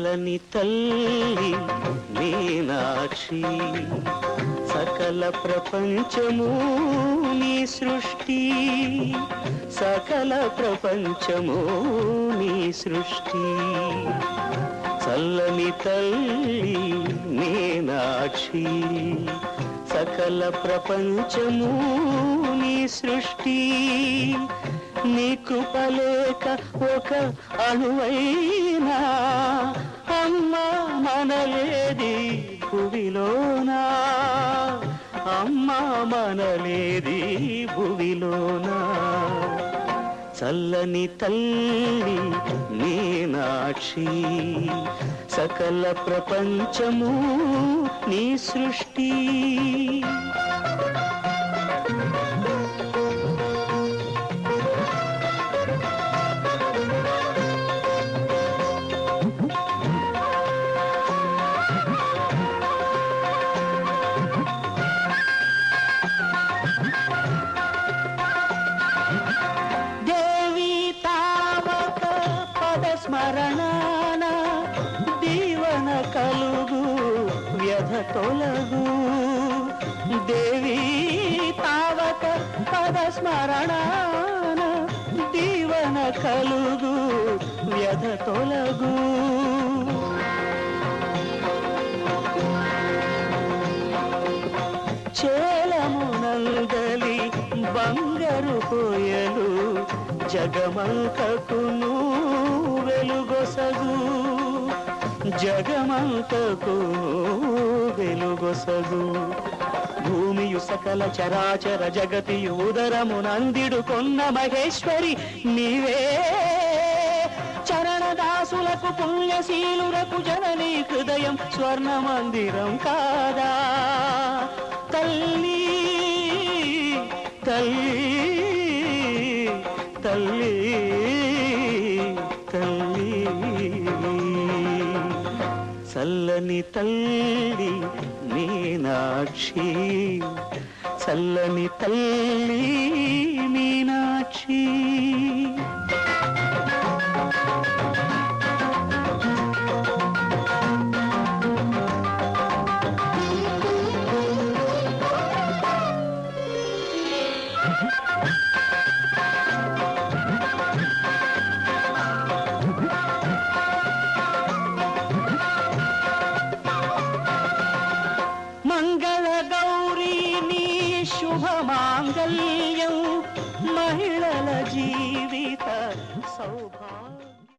చల్లని తల్లి మీనాక్షి సకల ప్రపంచము నీ సృష్టి సకల ప్రపంచము నీ సృష్టి చల్లని తల్లి మీనాక్షి సకల ప్రపంచము నీ సృష్టి నీ కృపలేక ఒక అణువైనా అమ్మ మనలేది భువిలోనా అమ్మ మనలేది భువిలోనా చల్లని తల్లి మీనాక్షి సకల ప్రపంచము నీ సృష్టి స్మరణాన దీవన కలుగు వ్యధ తొలగు దేవి తావక పద స్మరణాన దీవన కలుగు వ్యధ తొలగు చేలమునందలి బంగారు కోయలు జగమంతకును వెలుగొసగు జగమంతకు వెలుగొసగు భూమియు సకల చరాచర జగతియు ఉదరమునందిడు కొన్న మహేశ్వరి నీవే చరణదాసులకు పుణ్యశీలులకు జననీ హృదయం స్వర్ణ మందిరం కాదా తల్లి తల్లి తల్లి తల్లి చల్లని తల్లి మీనాక్షి చల్లని తల్లి మీనాక్షి మంగళ గౌరీ నీ శుభమాంగళ్యం మహిళల జీవిత సౌభాగ్యం